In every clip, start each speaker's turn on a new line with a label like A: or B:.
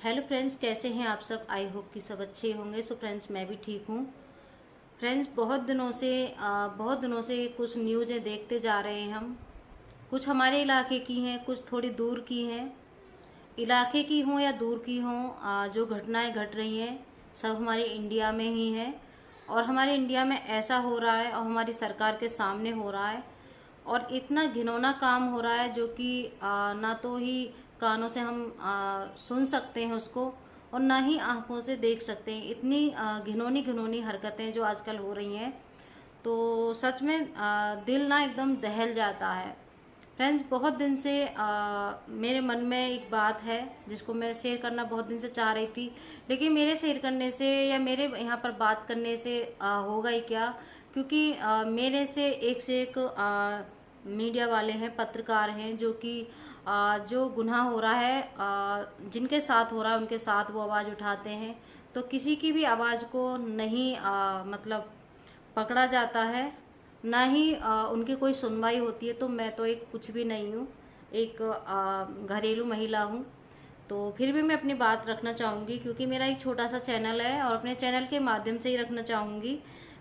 A: Hello friends, कैसे हैं आप सब। आई होप कि सब अच्छे होंगे। सो फ्रेंड्स, मैं भी ठीक हूँ। फ्रेंड्स, बहुत दिनों से कुछ न्यूज़ें देखते जा रहे हैं हम। कुछ हमारे इलाके की हैं, कुछ थोड़ी दूर की हैं। इलाके की हों या दूर की हों, जो घटनाएं घट रही हैं सब हमारे इंडिया में ही हैं। और हमारे इंडिया में ऐसा हो रहा है और हमारी सरकार के सामने हो रहा है। और इतना घिनौना काम हो रहा है जो कि ना तो ही कानों से हम सुन सकते हैं उसको, और ना ही आंखों से देख सकते हैं। इतनी घिनौनी घिनौनी हरकतें जो आजकल हो रही हैं, तो सच में दिल ना एकदम दहल जाता है। फ्रेंड्स, बहुत दिन से मेरे मन में एक बात है जिसको मैं शेयर करना बहुत दिन से चाह रही थी, लेकिन मेरे शेयर करने से या मेरे यहाँ पर बात करने से होगा ही क्या, क्योंकि मेरे से एक मीडिया वाले हैं, पत्रकार हैं, जो कि जो गुनाह हो रहा है, जिनके साथ हो रहा है उनके साथ वो आवाज़ उठाते हैं। तो किसी की भी आवाज़ को नहीं मतलब पकड़ा जाता है, ना ही उनकी कोई सुनवाई होती है। तो मैं तो एक कुछ भी नहीं हूँ, एक घरेलू महिला हूँ। तो फिर भी मैं अपनी बात रखना चाहूँगी, क्योंकि मेरा एक छोटा सा चैनल है और अपने चैनल के माध्यम से ही रखना चाहूँगी।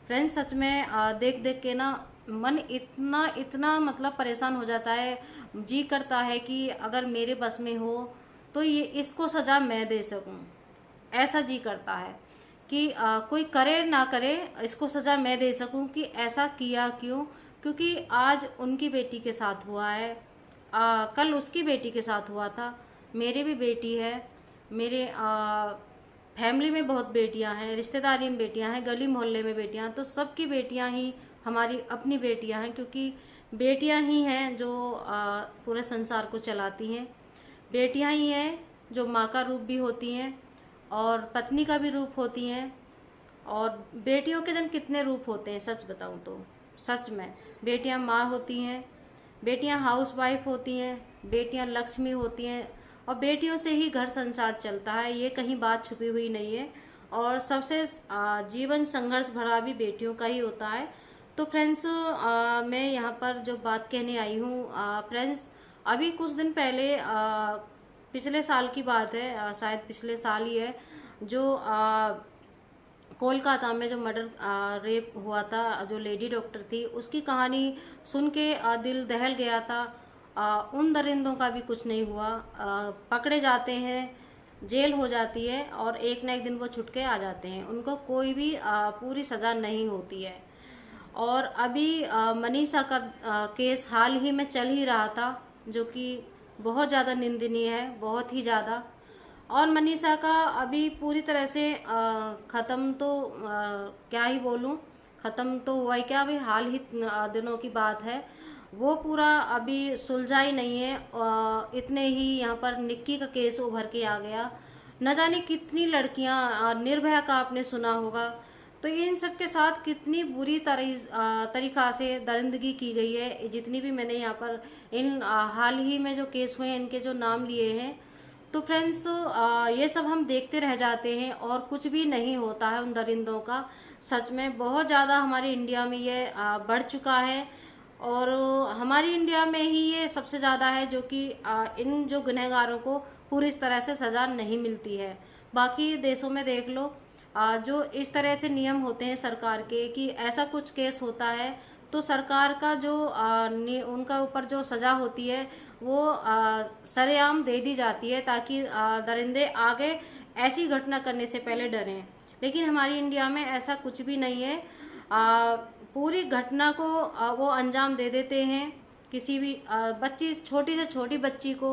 A: फ्रेंड्स, सच में देख देख के ना मन इतना इतना मतलब परेशान हो जाता है। जी करता है कि अगर मेरे बस में हो तो ये इसको सज़ा मैं दे सकूं। ऐसा जी करता है कि कोई करे ना करे, इसको सज़ा मैं दे सकूं कि ऐसा किया क्यों। क्योंकि आज उनकी बेटी के साथ हुआ है, कल उसकी बेटी के साथ हुआ था। मेरी भी बेटी है, मेरे फैमिली में बहुत बेटियां हैं, रिश्तेदारी में बेटियां हैं, गली मोहल्ले में बेटियां हैं। तो सबकी बेटियां ही हमारी अपनी बेटियां हैं, क्योंकि बेटियां ही हैं जो पूरे संसार को चलाती हैं। बेटियां ही हैं जो माँ का रूप भी होती हैं और पत्नी का भी रूप होती हैं। और बेटियों के जन कितने रूप होते हैं, सच बताऊं तो। सच में बेटियां माँ होती हैं, बेटियां हाउस वाइफ होती हैं, बेटियां लक्ष्मी होती हैं, और बेटियों से ही घर संसार चलता है। ये कहीं बात छुपी हुई नहीं है। और सबसे जीवन संघर्ष भरा भी बेटियों का ही होता है। तो फ्रेंड्स, मैं यहाँ पर जो बात कहने आई हूँ, फ्रेंड्स, अभी कुछ दिन पहले पिछले साल की बात है, शायद पिछले साल ही है, जो कोलकाता में जो मर्डर रेप हुआ था, जो लेडी डॉक्टर थी, उसकी कहानी सुन के दिल दहल गया था। उन दरिंदों का भी कुछ नहीं हुआ। पकड़े जाते हैं, जेल हो जाती है और एक न एक दिन वो छुट के आ जाते हैं। उनको कोई भी पूरी सज़ा नहीं होती है। और अभी मनीषा का केस हाल ही में चल ही रहा था, जो कि बहुत ज़्यादा निंदनीय है, बहुत ही ज़्यादा। और मनीषा का अभी पूरी तरह से ख़त्म तो क्या ही बोलूँ, ख़त्म तो हुआ ही क्या, अभी हाल ही दिनों की बात है। वो पूरा अभी सुलझा ही नहीं है। इतने ही यहाँ पर निक्की का केस उभर के आ गया। न जाने कितनी लड़कियाँ, निर्भया का आपने सुना होगा, तो इन सब के साथ कितनी बुरी तरीक़ा से दरिंदगी की गई है। जितनी भी मैंने यहाँ पर इन हाल ही में जो केस हुए हैं, इनके जो नाम लिए हैं, तो फ्रेंड्स, ये सब हम देखते रह जाते हैं और कुछ भी नहीं होता है उन दरिंदों का। सच में बहुत ज़्यादा हमारे इंडिया में ये बढ़ चुका है। और हमारी इंडिया में ही ये सबसे ज़्यादा है, जो कि इन जो गुनहगारों को पूरी तरह से सज़ा नहीं मिलती है। बाकी देशों में देख लो, जो इस तरह से नियम होते हैं सरकार के कि ऐसा कुछ केस होता है तो सरकार का जो उनका ऊपर जो सज़ा होती है वो सरेआम दे दी जाती है, ताकि दरिंदे आगे ऐसी घटना करने से पहले डरें। लेकिन हमारी इंडिया में ऐसा कुछ भी नहीं है। पूरी घटना को वो अंजाम दे देते हैं। किसी भी बच्ची, छोटी से छोटी बच्ची को,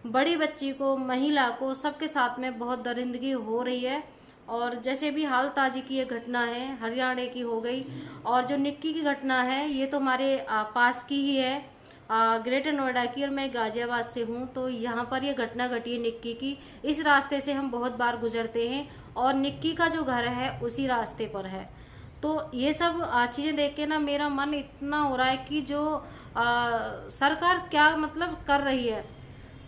A: बड़ी बच्ची को, महिला को, सबके साथ में बहुत दरिंदगी हो रही है। और जैसे भी हाल ताजी की ये घटना है, हरियाणा की हो गई, और जो निक्की की घटना है ये तो हमारे पास की ही है, ग्रेटर नोएडा की, और मैं गाजियाबाद से हूँ। तो यहाँ पर ये घटना घटी है निक्की की। इस रास्ते से हम बहुत बार गुजरते हैं और निक्की का जो घर है उसी रास्ते पर है। तो ये सब चीज़ें देख के ना मेरा मन इतना हो रहा है कि जो सरकार क्या मतलब कर रही है।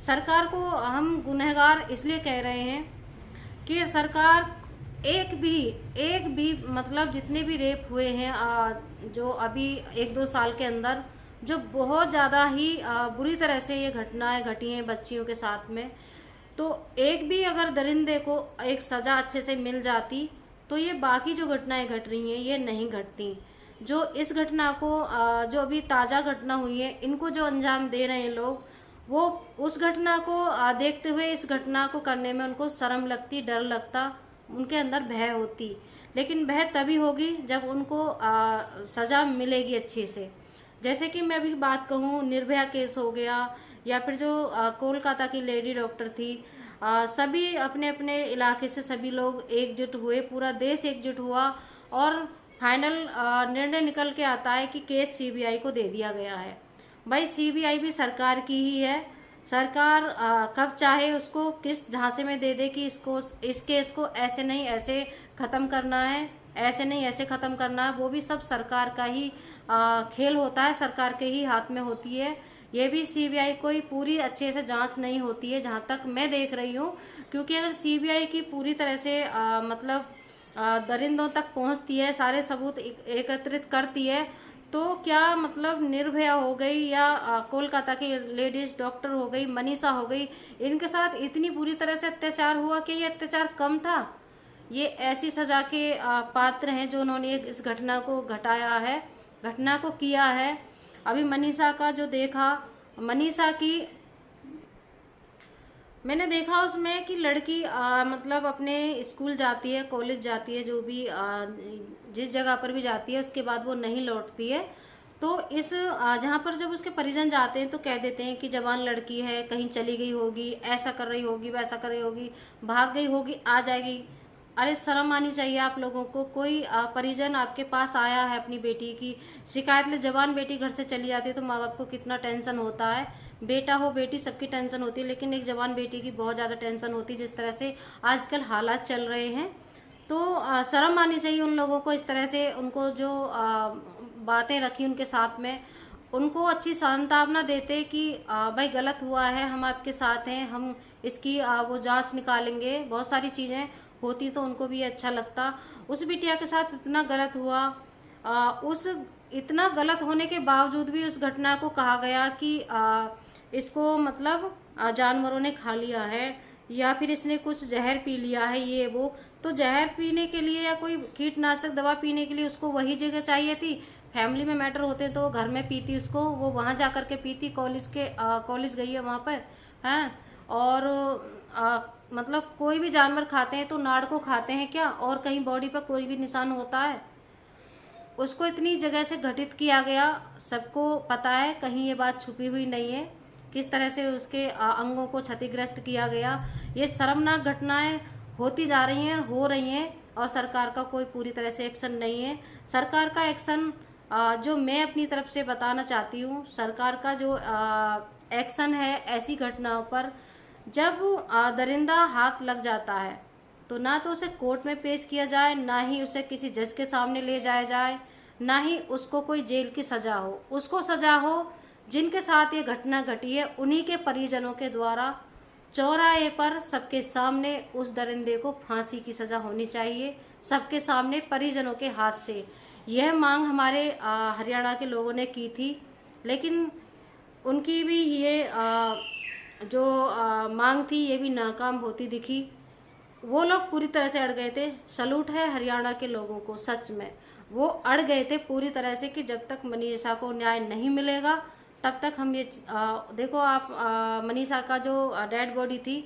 A: सरकार को हम गुनहगार इसलिए कह रहे हैं कि सरकार एक भी मतलब जितने भी रेप हुए हैं, जो अभी 1-2 साल के अंदर, जो बहुत ज़्यादा ही बुरी तरह से ये घटनाएं घटी हैं बच्चियों के साथ में, तो एक भी अगर दरिंदे को एक सज़ा अच्छे से मिल जाती तो ये बाकी जो घटनाएं घट रही हैं ये नहीं घटती। जो इस घटना को जो अभी ताज़ा घटना हुई है, इनको जो अंजाम दे रहे हैं लोग, वो उस घटना को देखते हुए इस घटना को करने में उनको शर्म लगती, डर लगता, उनके अंदर भय होती। लेकिन भय तभी होगी जब उनको सज़ा मिलेगी अच्छे से। जैसे कि मैं अभी बात कहूँ, निर्भया केस हो गया, या फिर जो कोलकाता की लेडी डॉक्टर थी, सभी अपने अपने इलाके से सभी लोग एकजुट हुए, पूरा देश एकजुट हुआ और फाइनल निर्णय निकल के आता है कि केस सीबीआई को दे दिया गया है। भाई सीबीआई भी सरकार की ही है। सरकार कब चाहे उसको किस झांसे में दे दे कि इस केस को ऐसे नहीं ऐसे ख़त्म करना है, ऐसे नहीं ऐसे ख़त्म करना है, वो भी सब सरकार का ही खेल होता है, सरकार के ही हाथ में होती है। ये भी सीबीआई कोई पूरी अच्छे से जांच नहीं होती है जहाँ तक मैं देख रही हूँ, क्योंकि अगर सीबीआई की पूरी तरह से मतलब दरिंदों तक पहुँचती है, सारे सबूत एकत्रित करती है, तो क्या मतलब निर्भया हो गई या कोलकाता की लेडीज डॉक्टर हो गई, मनीषा हो गई, इनके साथ इतनी बुरी तरह से अत्याचार हुआ कि ये अत्याचार कम था? ये ऐसी सज़ा के पात्र हैं जो उन्होंने इस घटना को घटाया है, घटना को किया है। अभी मनीषा का जो देखा, मनीषा की मैंने देखा उसमें कि लड़की मतलब अपने स्कूल जाती है, कॉलेज जाती है, जो भी जिस जगह पर भी जाती है, उसके बाद वो नहीं लौटती है। तो इस जहाँ पर जब उसके परिजन जाते हैं तो कह देते हैं कि जवान लड़की है, कहीं चली गई होगी, ऐसा कर रही होगी, वैसा कर रही होगी, भाग गई होगी, आ जाएगी। अरे शर्म आनी चाहिए आप लोगों को। कोई परिजन आपके पास आया है अपनी बेटी की शिकायत ले, जवान बेटी घर से चली जाती है तो माँ बाप को कितना टेंशन होता है। बेटा हो बेटी सबकी टेंशन होती है, लेकिन एक जवान बेटी की बहुत ज़्यादा टेंशन होती है, जिस तरह से आजकल हालात चल रहे हैं। तो शर्म आनी चाहिए उन लोगों को। इस तरह से उनको जो बातें रखी उनके साथ में, उनको अच्छी सांत्वना देते कि भाई गलत हुआ है, हम आपके साथ हैं, हम इसकी वो जांच निकालेंगे। बहुत सारी चीज़ें होती तो उनको भी अच्छा लगता। उस बिटिया के साथ इतना गलत हुआ, उस इतना गलत होने के बावजूद भी उस घटना को कहा गया कि इसको मतलब जानवरों ने खा लिया है या फिर इसने कुछ जहर पी लिया है, ये वो। तो जहर पीने के लिए या कोई कीटनाशक दवा पीने के लिए उसको वही जगह चाहिए थी। फैमिली में मैटर होते तो घर में पीती उसको, वो वहाँ जा कर के पीती। कॉलेज गई है वहाँ पर, हैं। और मतलब कोई भी जानवर खाते हैं तो नाड़ को खाते हैं क्या, और कहीं बॉडी पर कोई भी निशान होता है? उसको इतनी जगह से घटित किया गया, सबको पता है, कहीं ये बात छुपी हुई नहीं है। किस तरह से उसके अंगों को क्षतिग्रस्त किया गया। ये शर्मनाक घटनाएं होती जा रही हैं, हो रही हैं, और सरकार का कोई पूरी तरह से एक्शन नहीं है। सरकार का एक्शन जो मैं अपनी तरफ से बताना चाहती हूँ, सरकार का जो एक्शन है ऐसी घटनाओं पर, जब दरिंदा हाथ लग जाता है तो ना तो उसे कोर्ट में पेश किया जाए, ना ही उसे किसी जज के सामने ले जाया जाए, ना ही उसको कोई जेल की सज़ा हो। उसको सज़ा हो जिनके साथ ये घटना घटी है, उन्हीं के परिजनों के द्वारा चौराहे पर सबके सामने उस दरिंदे को फांसी की सज़ा होनी चाहिए, सबके सामने परिजनों के हाथ से। यह मांग हमारे हरियाणा के लोगों ने की थी, लेकिन उनकी भी ये जो मांग थी ये भी नाकाम होती दिखी। वो लोग पूरी तरह से अड़ गए थे। सलूट है हरियाणा के लोगों को, सच में वो अड़ गए थे पूरी तरह से कि जब तक मनीषा को न्याय नहीं मिलेगा तब तक हम ये देखो आप, मनीषा का जो डेड बॉडी थी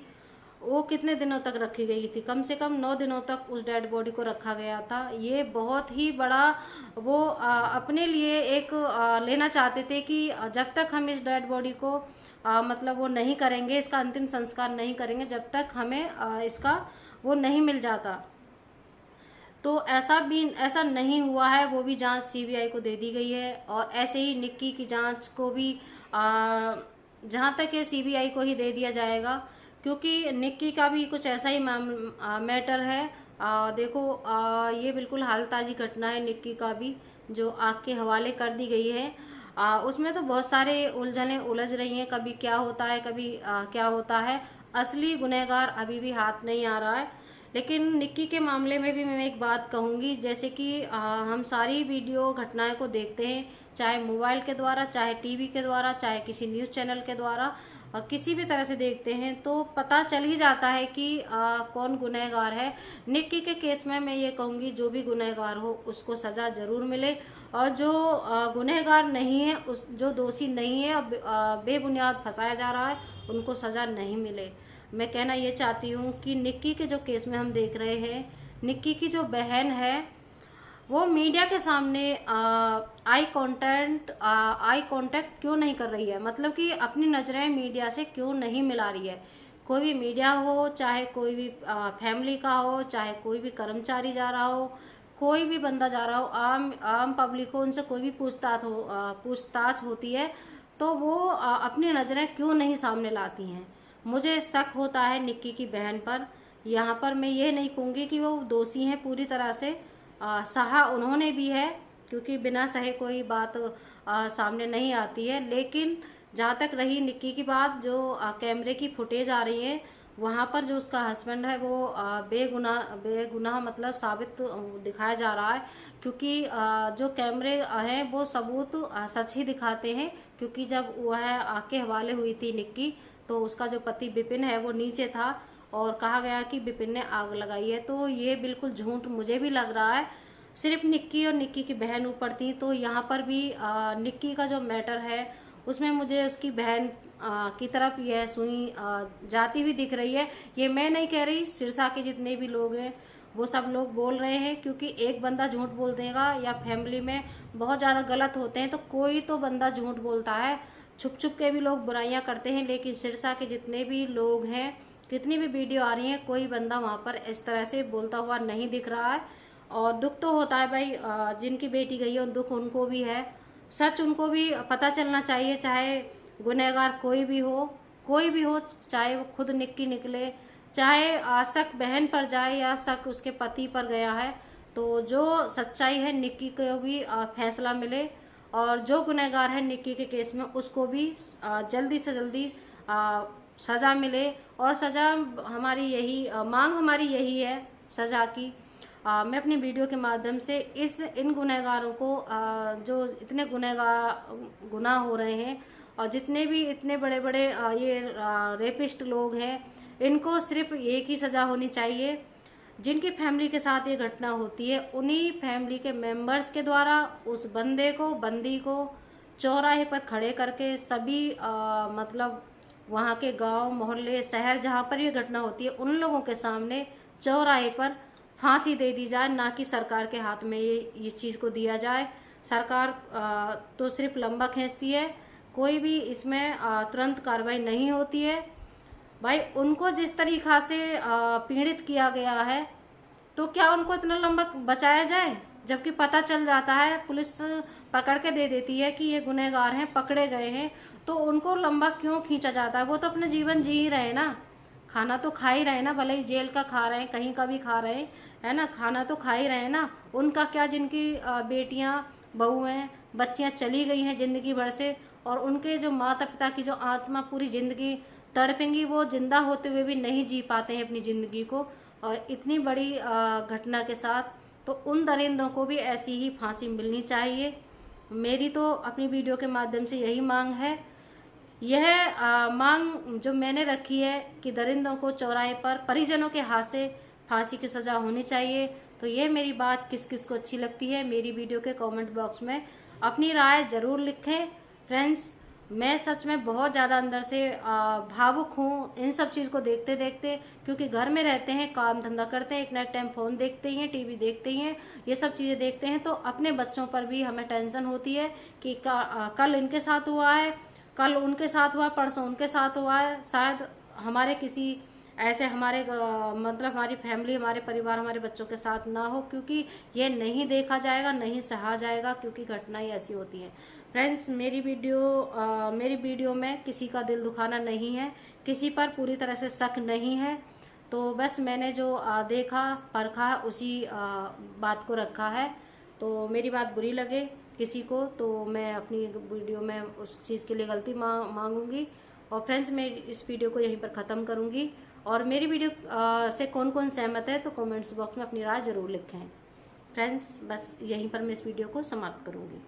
A: वो कितने दिनों तक रखी गई थी? कम से कम 9 दिनों तक उस डेड बॉडी को रखा गया था। ये बहुत ही बड़ा वो अपने लिए एक लेना चाहते थे कि जब तक हम इस डेड बॉडी को मतलब वो नहीं करेंगे, इसका अंतिम संस्कार नहीं करेंगे, जब तक हमें इसका वो नहीं मिल जाता। तो ऐसा नहीं हुआ है। वो भी जांच सीबीआई को दे दी गई है, और ऐसे ही निक्की की जांच को भी जहां तक है सीबीआई को ही दे दिया जाएगा, क्योंकि निक्की का भी कुछ ऐसा ही मैटर है। देखो ये बिल्कुल हाल ताज़ी घटना है निक्की का भी, जो आग के हवाले कर दी गई है। उसमें तो बहुत सारे उलझनें उलझ रही हैं, कभी क्या होता है, कभी क्या होता है। असली गुनहगार अभी भी हाथ नहीं आ रहा है। लेकिन निक्की के मामले में भी मैं एक बात कहूँगी, जैसे कि हम सारी वीडियो घटनाएं को देखते हैं, चाहे मोबाइल के द्वारा, चाहे टीवी के द्वारा, चाहे किसी न्यूज़ चैनल के द्वारा। किसी भी तरह से देखते हैं तो पता चल ही जाता है कि कौन गुनहगार है। निक्की के केस में मैं ये कहूँगी जो भी गुनहगार हो उसको सज़ा ज़रूर मिले, और जो गुनहगार नहीं है, उस जो दोषी नहीं है और बेबुनियाद फंसाया जा रहा है उनको सज़ा नहीं मिले। मैं कहना ये चाहती हूँ कि निक्की के जो केस में हम देख रहे हैं, निक्की की जो बहन है वो मीडिया के सामने आई कांटेक्ट क्यों नहीं कर रही है, मतलब कि अपनी नज़रें मीडिया से क्यों नहीं मिला रही है। कोई भी मीडिया हो, चाहे कोई भी फैमिली का हो, चाहे कोई भी कर्मचारी जा रहा हो, कोई भी बंदा जा रहा हो, आम पब्लिक हो, उनसे कोई भी पूछताछ होती है तो वो अपनी नज़रें क्यों नहीं सामने लाती हैं। मुझे शक होता है निक्की की बहन पर। यहाँ पर मैं ये नहीं कहूँगी कि वो दोषी हैं पूरी तरह से, सहा उन्होंने भी है, क्योंकि बिना सहे कोई बात सामने नहीं आती है। लेकिन जहाँ तक रही निक्की की बात, जो कैमरे की फुटेज आ रही है वहाँ पर जो उसका हस्बैंड है वो बेगुनाह मतलब साबित दिखाया जा रहा है, क्योंकि जो कैमरे हैं वो सबूत सच ही दिखाते हैं। क्योंकि जब वह आके हवाले हुई थी निक्की, तो उसका जो पति विपिन है वो नीचे था और कहा गया कि विपिन ने आग लगाई है। तो ये बिल्कुल झूठ मुझे भी लग रहा है। सिर्फ निक्की और निक्की की बहन ऊपर थी, तो यहाँ पर भी निक्की का जो मैटर है उसमें मुझे उसकी बहन की तरफ यह सुई जाती हुई दिख रही है। ये मैं नहीं कह रही, सिरसा के जितने भी लोग हैं वो सब लोग बोल रहे हैं, क्योंकि एक बंदा झूठ बोल देगा या फैमिली में बहुत ज़्यादा गलत होते हैं तो कोई तो बंदा झूठ बोलता है, छुप छुप के भी लोग बुराइयां करते हैं। लेकिन सिरसा के जितने भी लोग हैं, कितनी भी वीडियो आ रही है, कोई बंदा वहाँ पर इस तरह से बोलता हुआ नहीं दिख रहा है। और दुख तो होता है भाई, जिनकी बेटी गई है दुख उनको भी है, सच उनको भी पता चलना चाहिए। चाहे गुनहगार कोई भी हो, चाहे वो खुद निक्की निकले, चाहे शक बहन पर जाए या शक उसके पति पर गया है, तो जो सच्चाई है निक्की को भी फैसला मिले, और जो गुनहगार है निक्की के केस में उसको भी जल्दी से जल्दी सज़ा मिले। और सज़ा हमारी यही मांग हमारी यही है सज़ा की। मैं अपनी वीडियो के माध्यम से इन गुनहगारों को जो इतने गुनाह हो रहे हैं और जितने भी इतने बड़े बड़े ये रेपिस्ट लोग हैं, इनको सिर्फ एक ही सज़ा होनी चाहिए। जिनकी फैमिली के साथ ये घटना होती है उन्हीं फैमिली के मेंबर्स के द्वारा उस बंदी को चौराहे पर खड़े करके सभी मतलब वहाँ के गांव मोहल्ले शहर जहाँ पर ये घटना होती है उन लोगों के सामने चौराहे पर फांसी दे दी जाए, ना कि सरकार के हाथ में ये इस चीज़ को दिया जाए। सरकार तो सिर्फ लंबा खींचती है, कोई भी इसमें तुरंत कार्रवाई नहीं होती है। भाई उनको जिस तरीक़ा से पीड़ित किया गया है तो क्या उनको इतना लंबा बचाया जाए, जबकि पता चल जाता है, पुलिस पकड़ के दे देती है कि ये गुनहगार हैं, पकड़े गए हैं, तो उनको लंबा क्यों खींचा जाता है। वो तो अपने जीवन जी ही रहे ना, खाना तो खा ही रहे ना, भले ही जेल का खा रहे हैं, कहीं का भी खा रहे हैं, है ना, खाना तो खा ही रहे हैं ना। उनका क्या, जिनकी बेटियां बहुएं बच्चियां चली गई हैं ज़िंदगी भर से, और उनके जो माता पिता की जो आत्मा पूरी ज़िंदगी तड़पेंगी, वो जिंदा होते हुए भी नहीं जी पाते हैं अपनी ज़िंदगी को, और इतनी बड़ी घटना के साथ। तो उन दरिंदों को भी ऐसी ही फांसी मिलनी चाहिए। मेरी तो अपनी वीडियो के माध्यम से यही मांग है। यह मांग जो मैंने रखी है कि दरिंदों को चौराहे पर परिजनों के हाथ से फांसी की सज़ा होनी चाहिए। तो ये मेरी बात किस किस को अच्छी लगती है, मेरी वीडियो के कमेंट बॉक्स में अपनी राय ज़रूर लिखें। फ्रेंड्स, मैं सच में बहुत ज़्यादा अंदर से भावुक हूँ इन सब चीज़ को देखते देखते, क्योंकि घर में रहते हैं, काम धंधा करते हैं, एक नाइट टाइम फ़ोन देखते ही हैं, टीवी देखते ही हैं, ये सब चीज़ें देखते हैं, तो अपने बच्चों पर भी हमें टेंशन होती है कि कल इनके साथ हुआ है, कल उनके साथ हुआ, परसों उनके साथ हुआ है, शायद हमारे किसी ऐसे हमारे मतलब हमारी फैमिली, हमारे परिवार, हमारे बच्चों के साथ ना हो, क्योंकि ये नहीं देखा जाएगा, नहीं सहा जाएगा, क्योंकि घटनाएं ऐसी होती हैं। फ्रेंड्स, मेरी वीडियो में किसी का दिल दुखाना नहीं है, किसी पर पूरी तरह से शक नहीं है, तो बस मैंने जो देखा परखा उसी बात को रखा है। तो मेरी बात बुरी लगे किसी को तो मैं अपनी वीडियो में उस चीज़ के लिए गलती मांगूंगी। और फ्रेंड्स, मैं इस वीडियो को यहीं पर ख़त्म करूंगी। और मेरी वीडियो से कौन कौन सहमत है तो कमेंट्स बॉक्स में अपनी राय ज़रूर लिखें। फ्रेंड्स, बस यहीं पर मैं इस वीडियो को समाप्त करूंगी।